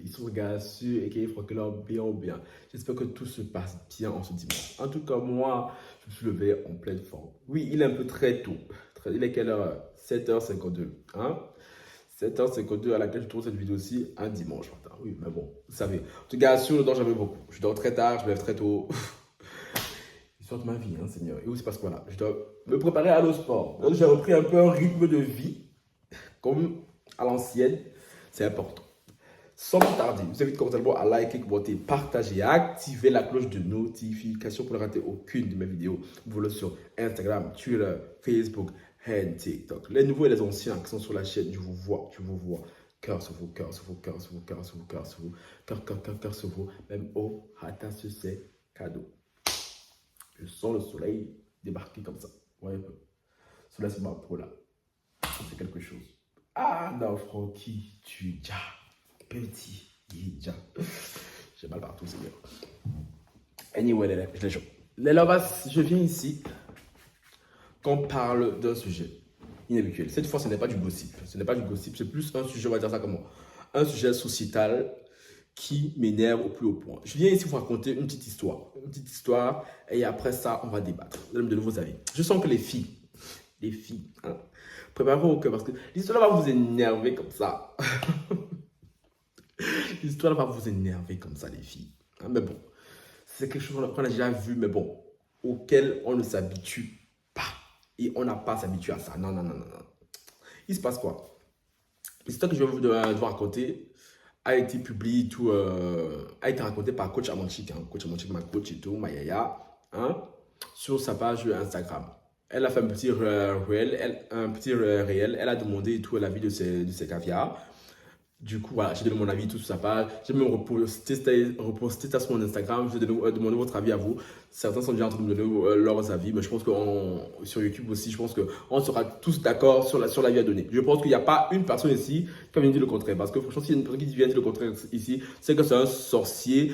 ils sont gasseux et qu'ils font que leur bien ou bien. J'espère que tout se passe bien en ce dimanche. En tout cas, moi, je me suis levé en pleine forme. Oui, il est un peu très tôt. Il est quelle heure? 7h52. Hein? 7h52 à laquelle je trouve cette vidéo aussi un dimanche matin. Oui, mais bon, vous savez. En tout cas, sur le temps, j'avais beaucoup. Je dors très tard, je me lève très tôt. L'histoire de ma vie, hein, Seigneur. Et où c'est parce que voilà, je dois me préparer à le sport. Donc, j'ai repris un peu un rythme de vie, comme à l'ancienne. C'est important. Sans plus tarder, je vous invite commentalement à liker, commenter, partager et activer la cloche de notification pour ne rater aucune de mes vidéos. Vous voulez sur Instagram, Twitter, Facebook et TikTok. Les nouveaux et les anciens qui sont sur la chaîne, je vous vois. Cœur sur vous, cœur sur vous, cœur sur vous, cœur sur vous, cœur sur vous, cœur sur vous. Même au hata c'est cadeau. Je sens le soleil débarquer comme ça. Vous voyez un peu. Le soleil sur ma peau là. C'est quelque chose. Ah non, Francky, tu déjà. Petit, déjà. J'ai mal partout, Seigneur. Anyway, les gens. Les lovas, je viens ici qu'on parle d'un sujet inhabituel. Cette fois, ce n'est pas du gossip. Ce n'est pas du gossip, c'est plus un sujet, on va dire ça comment? Un sujet sociétal qui m'énerve au plus haut point. Je viens ici vous raconter une petite histoire. Une petite histoire, et après ça, on va débattre. Vous allez me donner vos avis. Je sens que les filles, hein, préparez-vous au cœur parce que l'histoire va vous énerver comme ça. L'histoire va vous énerver comme ça, les filles. Hein, mais bon, c'est quelque chose qu'on a déjà vu, mais bon, auquel on ne s'habitue pas. Et on n'a pas à s'habituer à ça. Non, non, non, non, non. Il se passe quoi? L'histoire que je vais vous raconter a été publiée, tout, a été racontée par Coach Amanchik. Hein. Coach Amanchik, ma coach et tout, ma yaya, hein, sur sa page Instagram. Elle a fait un petit réel, elle a demandé tout l'avis de ses caviars. Du coup, voilà, j'ai donné mon avis tout sur sa page. J'ai même reposté ça sur mon Instagram. Je vais demander votre avis à vous. Certains sont déjà en train de me donner leurs avis, mais je pense que sur YouTube aussi, je pense qu'on sera tous d'accord sur l'avis à donner. Je pense qu'il n'y a pas une personne ici qui va venir dire le contraire. Parce que franchement, s'il y a une personne qui vient dire le contraire ici, c'est que c'est un sorcier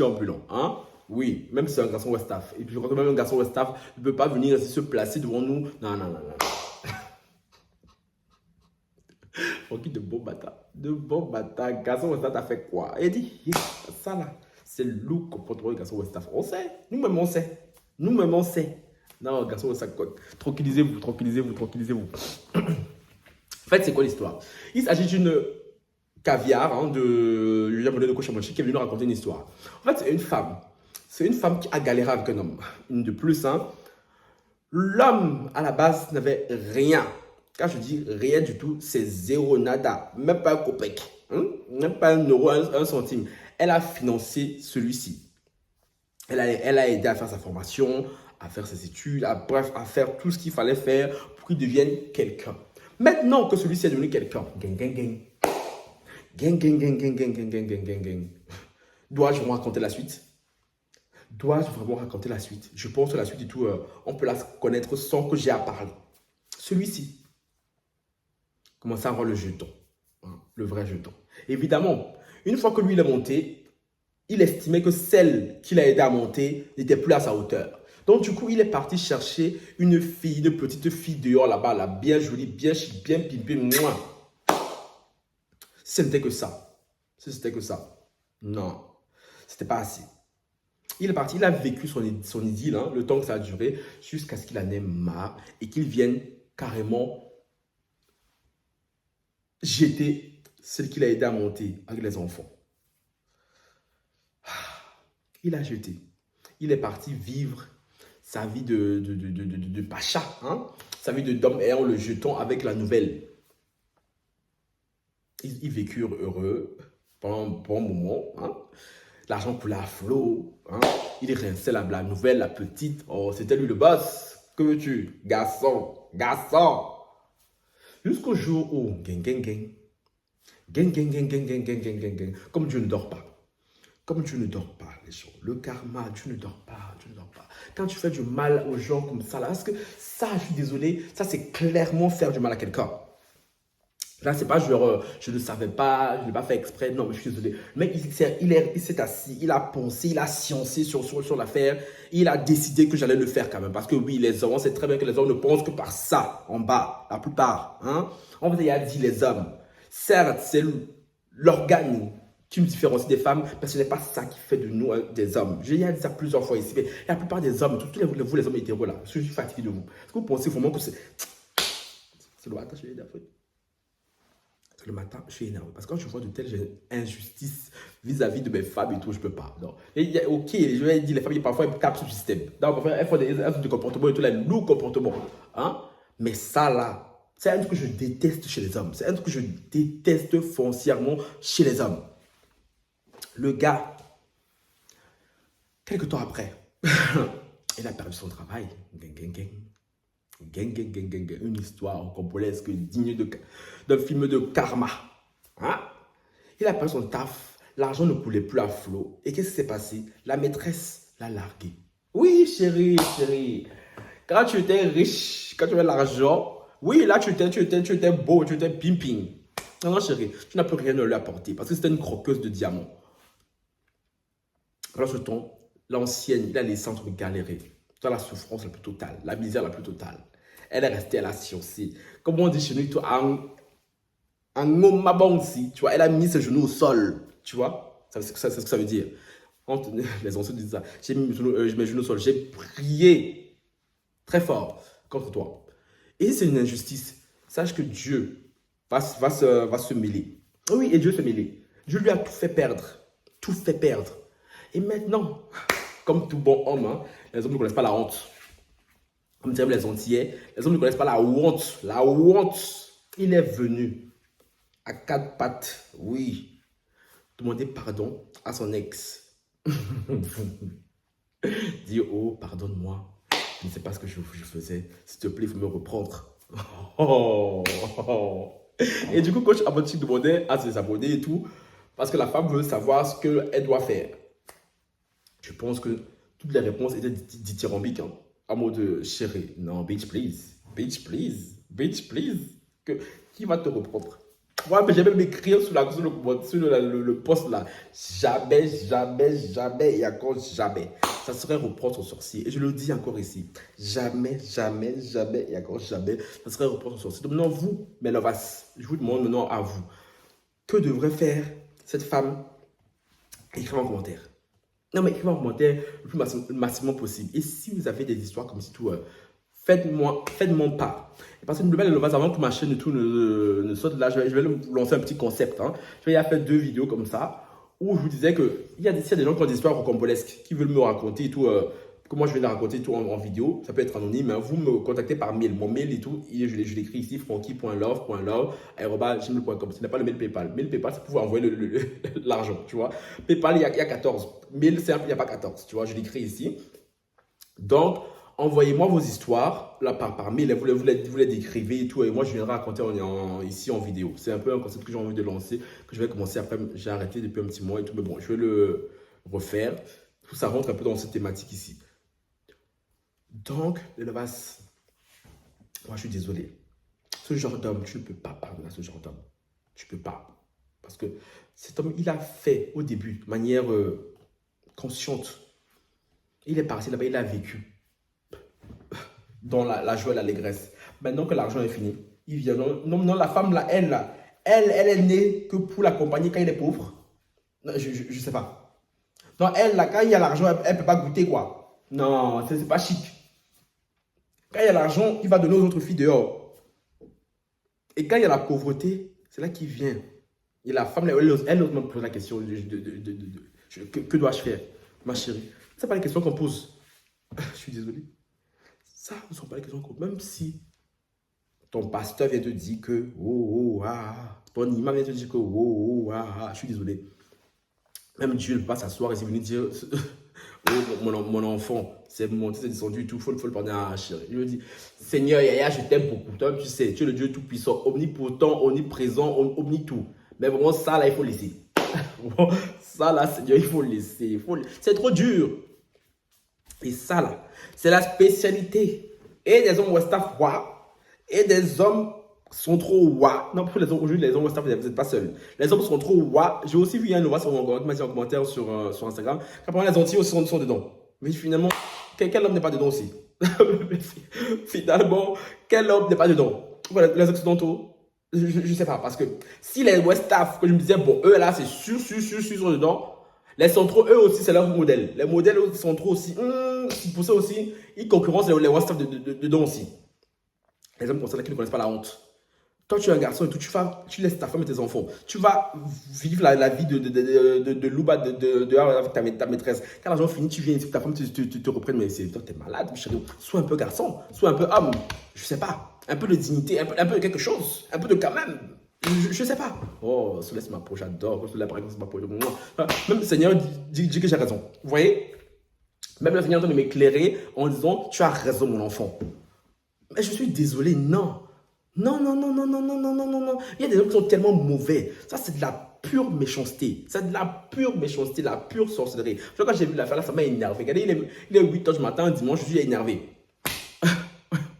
ambulant. Hein? Oui, même si c'est un garçon Westaf. Et puis je crois que même un garçon Westaf ne peut pas venir ici se placer devant nous. Non, non, non, non. Francky de bon bâtard. De bon bâtard. Garçon Westaf, t'as fait quoi? Il dit, ça là, c'est le comportement du garçon Westaf. On sait. Nous-mêmes, on sait. Nous-mêmes, on sait. Non, garçon Westaf, tranquillisez-vous. En fait, c'est quoi l'histoire? Il s'agit d'une caviar hein, de Coach Amanchik qui est venu nous raconter une histoire. En fait, c'est une femme. C'est une femme qui a galéré avec un homme. Une de plus, hein. L'homme, à la base, n'avait rien. Quand je dis rien du tout, c'est zéro nada. Même pas un copec. Hein? Même pas un euro, un centime. Elle a financé celui-ci. Elle a aidé à faire sa formation, à faire ses études, bref, à faire tout ce qu'il fallait faire pour qu'il devienne quelqu'un. Maintenant que celui-ci est devenu quelqu'un, dois-je vous raconter la suite? Dois-je vraiment raconter la suite? Je pense que la suite et tout, on peut la connaître sans que j'ai à parler. Celui-ci commence à avoir le jeton, hein, le vrai jeton. Évidemment, une fois que lui il est monté, il estimait que celle qu'il a aidé à monter n'était plus à sa hauteur. Donc du coup, il est parti chercher une petite fille dehors là-bas, là, bien jolie, bien chic, bien pimpée, moi. Ce n'était que ça. C'était que ça. Non, c'était pas assez. Il est parti, il a vécu son idylle, hein, le temps que ça a duré, jusqu'à ce qu'il en ait marre et qu'il vienne carrément jeter celle qu'il a aidé à monter avec les enfants. Il a jeté. Il est parti vivre sa vie de pacha, hein? Sa vie d'homme ayant le jeton avec la nouvelle. Ils vécurent heureux pendant un bon moment. Hein? L'argent coulait à flot. Hein? Il rinçait la nouvelle, la petite. Oh, c'était lui le boss. Que veux-tu? Garçon. Jusqu'au jour où, comme Dieu ne dort pas. Comme Dieu ne dort pas, les gens. Le karma, Dieu ne dort pas. Quand tu fais du mal aux gens comme ça, là, parce que ça, je suis désolé, ça c'est clairement faire du mal à quelqu'un. Là, c'est pas genre, je ne savais pas, je ne l'ai pas fait exprès, non, mais je suis désolé. Le mec, il s'est assis, il a pensé, il a sciencé sur l'affaire, il a décidé que j'allais le faire quand même. Parce que oui, les hommes, on sait très bien que les hommes ne pensent que par ça, en bas, la plupart. Hein? On vous a dit les hommes. Certes, c'est l'organe qui nous différencie des femmes, parce que ce n'est pas ça qui fait de nous des hommes. J'ai dit ça plusieurs fois ici, mais la plupart des hommes, tous vous les hommes hétéros là, je suis fatigué de vous. Est-ce que vous pensez vraiment que c'est le matin, je suis énervé. C'est le matin, je suis énervé. Parce que quand je vois de telles injustices vis-à-vis de mes femmes et tout, je ne peux pas. Non. Et, ok, je vais dire, les femmes, parfois, elles tapent sur le système. Donc, parfois, elles font des comportements et tout, là, lourds comportements. Hein? Mais ça, là, c'est un truc que je déteste chez les hommes. C'est un truc que je déteste foncièrement chez les hommes. Le gars, quelques temps après, il a perdu son travail. Une histoire congolaise digne d'un film de karma. Hein? Il a perdu son taf, l'argent ne coulait plus à flot. Et qu'est-ce qui s'est passé? La maîtresse l'a largué. Oui, chérie, chérie. Quand tu étais riche, quand tu avais l'argent, oui, là, tu étais beau, tu étais pimping. Non, non, chérie, tu n'as plus rien à lui apporter parce que c'était une croqueuse de diamants. Pendant ce temps, l'ancienne, il a laissé entre galérer. Dans la souffrance la plus totale, la misère la plus totale. Elle est restée, elle a sciencé. Comme on dit chez nous, en omabonsi, tu vois, elle a mis ses genoux au sol, tu vois. C'est ce que ça veut dire. Les anciens disent ça. J'ai mis mes genoux au sol, j'ai prié très fort contre toi. Et c'est une injustice. Sache que Dieu va se mêler. Oui, et Dieu se mêler. Dieu lui a tout fait perdre. Tout fait perdre. Et maintenant, comme tout bon homme, hein, les hommes ne connaissent pas la honte. Comme diraient les Antillais, les hommes ne connaissent pas la honte. La honte. Il est venu à quatre pattes, oui, demander pardon à son ex. Dire, oh, pardonne-moi, je ne sais pas ce que je faisais. S'il te plaît, il faut me reprendre. Oh, oh. Et du coup, coach Abonchi demandait à ses abonnés et tout, parce que la femme veut savoir ce qu'elle doit faire. Je pense que toutes les réponses étaient dithyrambiques, hein, en mode chérie. Non, bitch, please. Bitch, please. Bitch, please. Qui va te reprendre? Moi, j'ai même écrit sur le post là. Jamais, jamais, jamais et encore jamais. Ça serait reprendre son sorcier. Et je le dis encore ici. Jamais, jamais, jamais et encore jamais. Ça serait reprendre son sorcier. Donc maintenant, vous, mes lovas, je vous demande maintenant à vous. Que devrait faire cette femme? Écrivez en commentaire. Non, mais écrivez en commentaire le plus massivement possible. Et si vous avez des histoires comme si tout, faites-moi part. Parce que n'oubliez pas les lovas, avant que ma chaîne et tout ne saute là, je vais vous lancer un petit concept. Hein. Je vais y faire 2 vidéos comme ça, où je vous disais qu'il y a des gens qui ont des histoires rocambolesques, qui veulent me raconter et tout, que moi je vais les raconter tout en vidéo. Ça peut être anonyme, hein. Vous me contactez par mail. Mon mail et tout, je l'écris ici, franky.love.gmail.com. Ce n'est pas le mail PayPal. Mail PayPal, c'est pour vous envoyer l'argent, tu vois. PayPal, il y a 14. Mail simple, il n'y a pas 14, tu vois. Je l'écris ici. Donc, envoyez-moi vos histoires là, par mail, vous les décrivez et tout, et moi je viendrai raconter ici en vidéo. C'est un peu un concept que j'ai envie de lancer, que je vais commencer après. J'ai arrêté depuis un petit mois et tout, mais bon, je vais le refaire. Tout ça rentre un peu dans cette thématique ici. Donc, les lovas, moi je suis désolé. Ce genre d'homme, tu ne peux pas pardonner à ce genre d'homme. Tu ne peux pas. Parce que cet homme, il a fait au début de manière consciente. Il est parti là-bas, il a vécu dans la joie et l'allégresse. Maintenant que l'argent est fini, il vient. Non, la femme là, elle est née que pour l'accompagner quand il est pauvre. Non, je ne sais pas. Non, elle là, quand il y a l'argent, elle ne peut pas goûter quoi. Non, c'est pas chic. Quand il y a l'argent, il va donner aux autres filles dehors. Et quand il y a la pauvreté, c'est là qu'il vient. Et la femme, elle ose me poser la question que dois-je faire, ma chérie? Ce n'est pas la question qu'on pose. Je suis désolé. Ça ne sont pas les questions qu'on pose. Même si ton pasteur vient te dire que ton imam vient te dire que je suis désolé. Même Dieu ne peut pas s'asseoir et venir dire mon enfant, c'est monté, c'est descendu et tout, il faut le pardonner à chérie. Je lui dis, Seigneur Yaya, je t'aime beaucoup. Toi, tu sais, tu es le Dieu tout-puissant, omnipotent, omniprésent, omni-tout. Mais vraiment, ça là, il faut laisser. Ça là, Seigneur, il faut laisser. C'est trop dur. Et ça là, c'est la spécialité. Et des hommes Westaf, et des hommes sont trop Non, pour les hommes, aujourd'hui, les hommes Westaf, vous n'êtes pas seuls. Les hommes sont trop J'ai aussi vu un Nova sur mon commentaire sur Instagram. Qu'apparemment, les Antilles aussi sont dedans. Mais finalement, quel homme n'est pas dedans aussi? Finalement, quel homme n'est pas dedans? Voilà, les Occidentaux, Je sais pas, parce que si les West Staff, que je me disais, bon, eux là, c'est sûr dedans, les centraux, eux aussi, c'est leur modèle. Les modèles centraux aussi, pour ça aussi, ils concurrencent les West Staff dedans aussi. Les hommes comme ça, là, qui ne connaissent pas la honte. Toi, tu es un garçon et tout, tu laisses ta femme et tes enfants. Tu vas vivre la vie de louba avec ta maîtresse. Quand l'argent finit, tu viens ici, ta femme te reprenne. Mais toi, t'es malade, chérie. Sois un peu garçon, sois un peu homme. Je sais pas. Un peu de dignité, un peu de quelque chose. Un peu de quand même. Je sais pas. Oh, Soleil, c'est ma peau, j'adore. Soleil, par exemple, c'est ma peau. Même le Seigneur dit que j'ai raison. Vous voyez? Même le Seigneur est en train de m'éclairer en disant, tu as raison, mon enfant. Mais je suis désolé, non. Non. Il y a des gens qui sont tellement mauvais. Ça, c'est de la pure méchanceté. C'est de la pure méchanceté, la pure sorcellerie. Quand j'ai vu l'affaire là, ça m'a énervé. Regardez, il est 8 h du matin, dimanche, je suis énervé.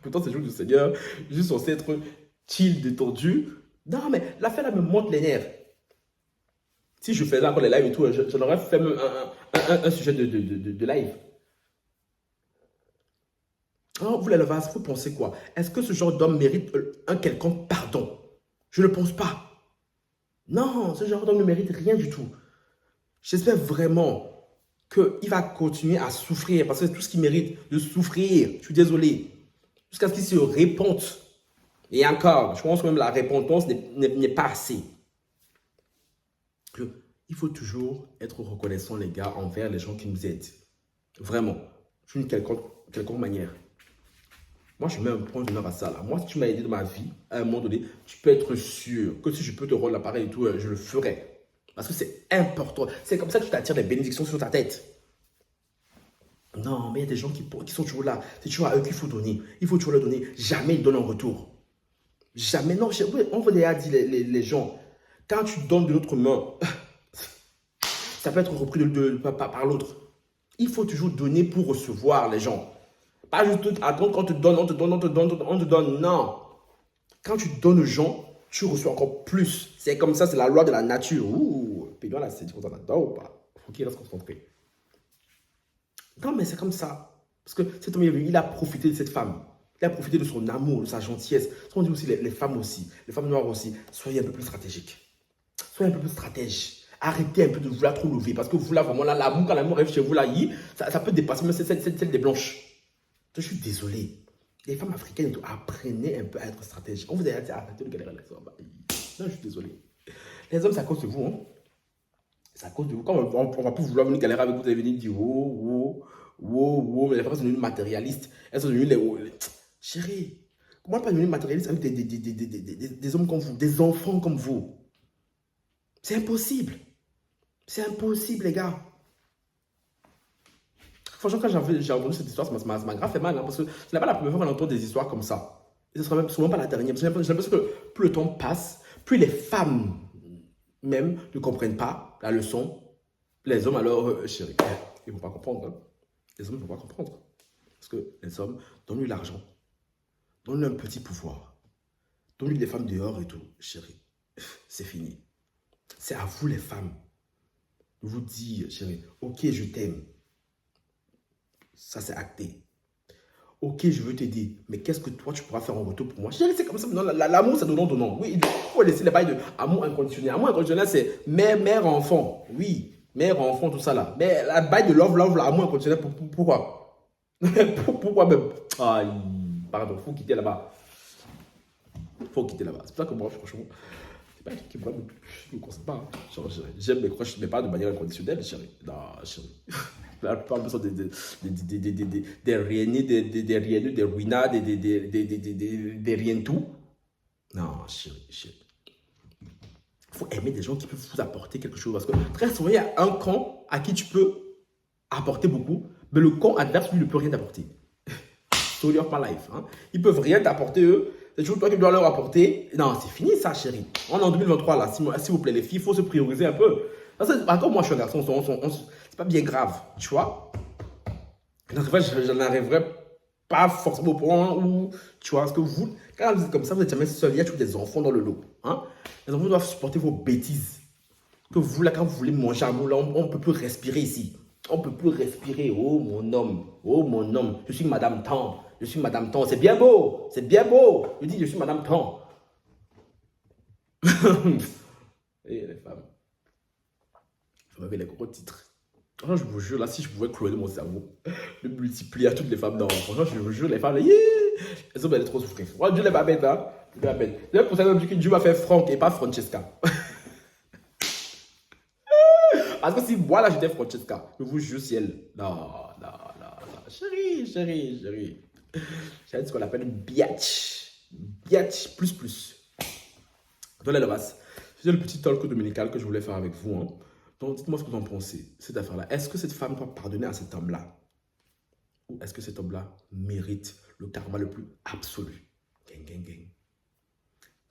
Pourtant, c'est le jour du Seigneur. Je suis censé être chill, détendu. Non, mais l'affaire là me monte les nerfs. Si je faisais encore les lives et tout, j'en aurais fait même un sujet de live. Alors, vous les levas, vous pensez quoi? Est-ce que ce genre d'homme mérite un quelconque pardon? Je ne pense pas. Non, ce genre d'homme ne mérite rien du tout. J'espère vraiment qu'il va continuer à souffrir parce que c'est tout ce qu'il mérite de souffrir. Je suis désolé. Jusqu'à ce qu'il se répande. Et encore, je pense que même la repentance n'est pas assez. Il faut toujours être reconnaissant, les gars, envers les gens qui nous aident. Vraiment. D'une quelconque manière. Moi, je mets un point d'honneur à ça. Là. Moi, si tu m'as aidé dans ma vie, à un moment donné, tu peux être sûr que si je peux te rendre l'appareil et tout, je le ferai. Parce que c'est important. C'est comme ça que tu t'attires des bénédictions sur ta tête. Non, mais il y a des gens qui sont toujours là. C'est toujours à eux qu'il faut donner. Il faut toujours leur donner. Jamais ils donnent en retour. Jamais. Non, on vous déjà dit, les gens, quand tu donnes de l'autre main, ça peut être repris par l'autre. Il faut toujours donner pour recevoir, les gens. Pas juste attendre qu'on te donne, on te donne. Non. Quand tu donnes aux gens, tu reçois encore plus. C'est comme ça, c'est la loi de la nature. Ouh, puis là, c'est qu'on adore ou pas? Faut qu'il reste concentré. Non, mais c'est comme ça. Parce que cet homme, il a profité de cette femme. Il a profité de son amour, de sa gentillesse. On dit aussi les femmes aussi, les femmes noires aussi. Soyez un peu plus stratégiques. Soyez un peu plus stratège. Arrêtez un peu de vouloir trop lever. Parce que vous, là, vraiment, là, l'amour, quand l'amour arrive chez vous, là, ça peut dépasser même celle des blanches. Je suis désolé. Les femmes africaines et tout, apprenez un peu à être stratégiques. On vous a dit, arrêtez de galérer les hommes. Non, je suis désolé. Les hommes, c'est à cause de vous. Hein. C'est à cause de vous. Quand on va plus vouloir venir galérer avec vous, vous allez venir dire, mais les femmes sont devenues matérialistes. Elles sont devenues Chérie, comment pas devenir matérialiste avec des hommes comme vous, des enfants comme vous? C'est impossible. C'est impossible, les gars. Franchement, quand j'ai entendu cette histoire, ça m'a grave fait mal. Hein, parce que ce n'est pas la première fois qu'on entend des histoires comme ça. Et ce ne sera même souvent pas la dernière. J'ai l'impression que plus le temps passe, plus les femmes même ne comprennent pas la leçon. Les hommes, alors, chérie, ils ne vont pas comprendre. Hein. Les hommes ne vont pas comprendre. Parce que les hommes, donnent-lui l'argent. Donnez-lui un petit pouvoir. Donnez-lui des femmes dehors et tout. Chérie, c'est fini. C'est à vous les femmes de vous dire, chérie, ok, je t'aime. Ça, c'est acté. Ok, je veux t'aider. Mais qu'est-ce que toi, tu pourras faire en retour pour moi? Chérie, c'est comme ça. L'amour, c'est donnant. Oui, il faut laisser les bails de amour inconditionnel. Amour inconditionnel, c'est mère, enfant. Oui, mère, enfant, tout ça là. Mais la bail de love, amour inconditionnel, pourquoi? Pourquoi même? Aïe, pardon, faut quitter là-bas. Faut quitter là-bas. C'est pour ça que moi, franchement, c'est pas un truc qui me concerne pas. Hein. J'aime mes croches, mais pas de manière inconditionnelle, chérie. Non, chérie. La plupart sont des rienés, des rieneux, des ruinats, des rien tout. Non, chérie. Il faut aimer des gens qui peuvent vous apporter quelque chose. Parce que très souvent, il y a un con à qui tu peux apporter beaucoup, mais le con adverse, lui, ne peut rien t'apporter. Story of my life. Hein. Ils ne peuvent rien t'apporter, eux. C'est toujours toi qui dois leur apporter. Non, c'est fini ça, chérie. On est en 2023, là. S'il vous plaît, les filles, il faut se prioriser un peu. Attends, moi, je suis un garçon. C'est pas bien grave, tu vois. Donc, en fait, je n'arriverai pas forcément au point où, tu vois, parce que vous, quand vous êtes comme ça, vous n'êtes jamais seul. Il y a toujours des enfants dans le lot. Hein. Les enfants doivent supporter vos bêtises. Que vous, là, quand vous voulez manger un mot, là, on ne peut plus respirer ici. On ne peut plus respirer. Oh, mon homme. Je suis Madame Tan. C'est bien beau. Je dis, je suis Madame Tan. Et les femmes, je m'avais les gros titres. Franchement, je vous jure, là, si je pouvais cloner mon cerveau, le multiplier à toutes les femmes dans. Franchement, je vous jure, les femmes, là, yeah, elles ont trop souffrir. Moi, Dieu les va mettre, hein. Dieu va mettre. C'est pour ça que Dieu m'a fait Franck et pas Francesca. Parce que si moi, là, j'étais Francesca, je vous jure, si elle. Non, non, non, non. Chérie, chérie, chérie. J'ai ce qu'on appelle biatch. Biatch plus plus. Donc là, le bas. C'est le petit talk dominical que je voulais faire avec vous. Hein. Donc, dites-moi ce que vous en pensez, cette affaire-là. Est-ce que cette femme doit pardonner à cet homme-là? Ou est-ce que cet homme-là mérite le karma le plus absolu? Gang, gang, gang.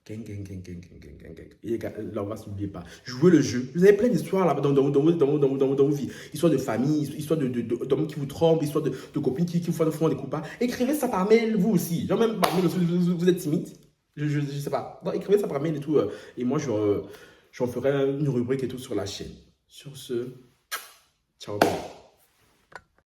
Gang, gang, gang, gang, gang, gang, gang, gang. Et là, on va s'oublier pas. Jouez le jeu. Vous avez plein d'histoires là dans vos vies. Histoire de famille, histoire d'hommes qui vous trompent, histoire de copines qui vous font des coups pas. Écrivez ça par mail, vous aussi. Genre même par mail, vous êtes timide. Je sais pas. Non, écrivez ça par mail et tout. Et moi, j'en ferai une rubrique et tout sur la chaîne. Sur ce, ciao.